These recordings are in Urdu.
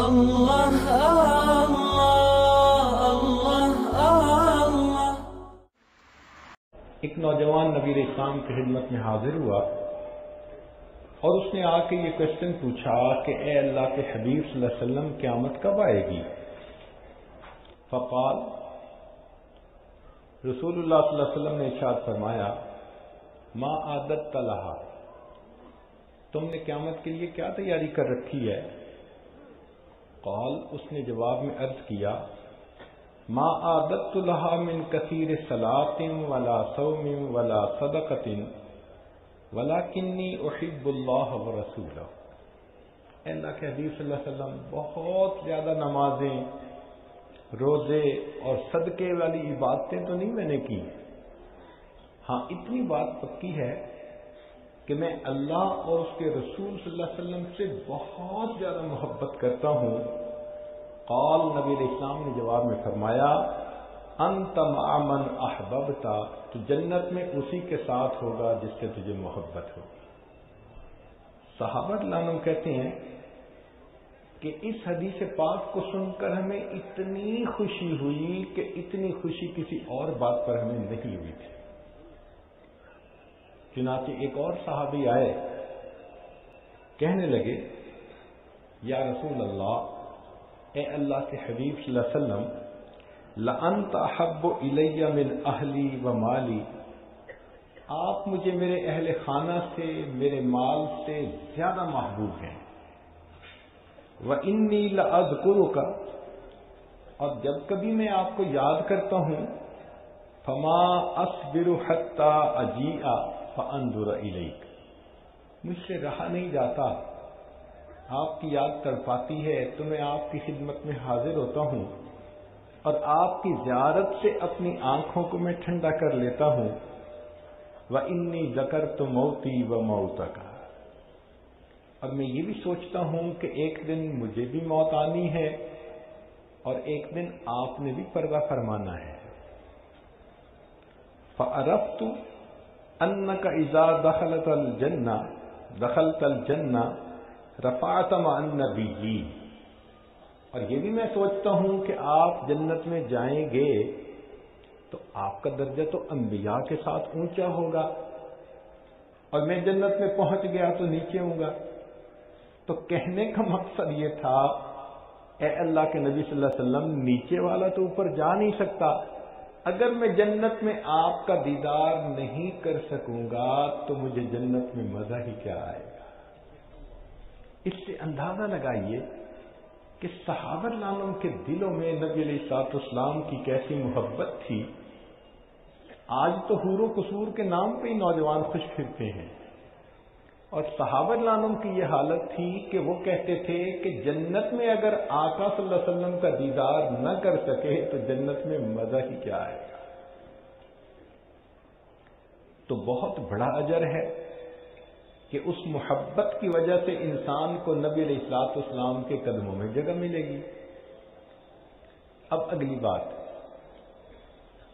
اللہ اللہ اللہ اللہ۔ ایک نوجوان نبی اسلام کی خدمت میں حاضر ہوا اور اس نے آ کے یہ کوشچن پوچھا کہ اے اللہ کے حبیب صلی اللہ علیہ وسلم قیامت کب آئے گی؟ فقال، رسول اللہ صلی اللہ علیہ وسلم نے ارشاد فرمایا، ما عادت لہا، تم نے قیامت کے لیے کیا تیاری کر رکھی ہے؟ قال، اس نے جواب میں عرض کیا، ما عادت لہا من کثیر صلاۃ ولا صوم ولا صدقۃ ولکنی احب اللہ ورسولہ۔ اے اللہ کے حبیب صلی اللہ علیہ وسلم، بہت زیادہ نمازیں، روزے اور صدقے والی عبادتیں تو نہیں میں نے کی، ہاں اتنی بات پکی ہے کہ میں اللہ اور اس کے رسول صلی اللہ علیہ وسلم سے بہت زیادہ محبت کرتا ہوں۔ قال، نبی علیہ السلام نے جواب میں فرمایا، انت مع من احببت، تو جنت میں اسی کے ساتھ ہوگا جس سے تجھے محبت ہوگی۔ صحابہ رضی اللہ عنہم کہتے ہیں کہ اس حدیث پاک کو سن کر ہمیں اتنی خوشی ہوئی کہ اتنی خوشی کسی اور بات پر ہمیں نہیں ہوئی تھی۔ چنانچہ ایک اور صحابی آئے، کہنے لگے، یا رسول اللہ، اے اللہ کے حبیب صلی اللہ علیہ وسلم، لَأَنْتَ أَحَبُّ إِلَيَّ مِنْ أَهْلِي وَمَالِي، آپ مجھے میرے اہل خانہ سے، میرے مال سے زیادہ محبوب ہیں۔ وَإِنِّي لَأَذْكُرُكَ، اور جب کبھی میں آپ کو یاد کرتا ہوں، فَمَا أَصْبِرُ حَتَّى أَجِيءَ فَأَنْظُرَ إِلَيْكَ، مجھ سے رہا نہیں جاتا، آپ کی یاد تڑپاتی ہے تو میں آپ کی خدمت میں حاضر ہوتا ہوں اور آپ کی زیارت سے اپنی آنکھوں کو میں ٹھنڈا کر لیتا ہوں۔ وَإِنِّي ذَكَرْتُ مَوْتِي وَمَوْتَكَ، اور میں یہ بھی سوچتا ہوں کہ ایک دن مجھے بھی موت آنی ہے اور ایک دن آپ نے بھی پردہ فرمانا ہے۔ فَعَرَفْتُ أَنَّكَ إِذَا دَخَلْتَ الْجَنَّةَ رفعت مع النبیین، اور یہ بھی میں سوچتا ہوں کہ آپ جنت میں جائیں گے تو آپ کا درجہ تو انبیاء کے ساتھ اونچا ہوگا، اور میں جنت میں پہنچ گیا تو نیچے ہوں گا۔ تو کہنے کا مقصد یہ تھا، اے اللہ کے نبی صلی اللہ علیہ وسلم، نیچے والا تو اوپر جا نہیں سکتا، اگر میں جنت میں آپ کا دیدار نہیں کر سکوں گا تو مجھے جنت میں مزہ ہی کیا آئے گا۔ اس سے اندازہ لگائیے کہ صحابہ رضی اللہ عنہم کے دلوں میں نبی علیہ الصلوۃ والسلام کی کیسی محبت تھی۔ آج تو حور و قصور کے نام پہ ہی نوجوان خوش پھرتے ہیں، اور صحابہ رضی اللہ عنہم کی یہ حالت تھی کہ وہ کہتے تھے کہ جنت میں اگر آقا صلی اللہ علیہ وسلم کا دیدار نہ کر سکے تو جنت میں مزہ ہی کیا آئے گا۔ تو بہت بڑا اجر ہے کہ اس محبت کی وجہ سے انسان کو نبی علیہ الصلوۃ والسلام کے قدموں میں جگہ ملے گی۔ اب اگلی بات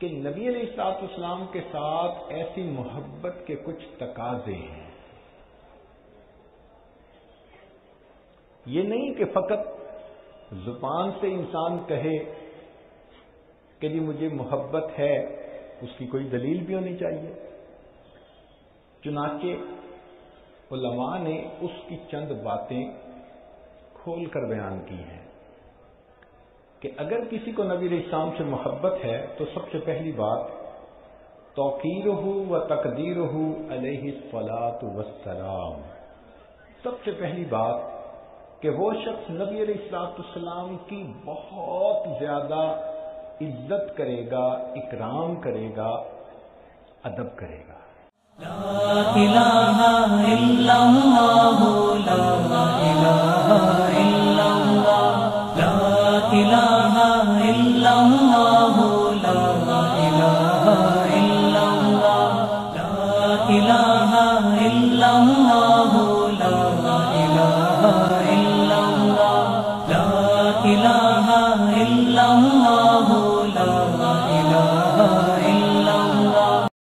کہ نبی علیہ الصلوۃ والسلام کے ساتھ ایسی محبت کے کچھ تقاضے ہیں۔ یہ نہیں کہ فقط زبان سے انسان کہے کہ جی مجھے محبت ہے، اس کی کوئی دلیل بھی ہونی چاہیے۔ چنانچہ علماء نے اس کی چند باتیں کھول کر بیان کی ہیں کہ اگر کسی کو نبی علیہ السلام سے محبت ہے تو سب سے پہلی بات توقیرہ و تقدیرہ علیہ الصلاۃ والسلام، سب سے پہلی بات کہ وہ شخص نبی علیہ الصلوۃ والسلام کی بہت زیادہ عزت کرے گا، اکرام کرے گا، ادب کرے گا۔ لا الہ الا اللہ، لا الہ الا اللہ، لا الہ الا اللہ، لا الہ الا اللہ، لا الہ الا اللہ، لا الہ الا اللہ، لا الہ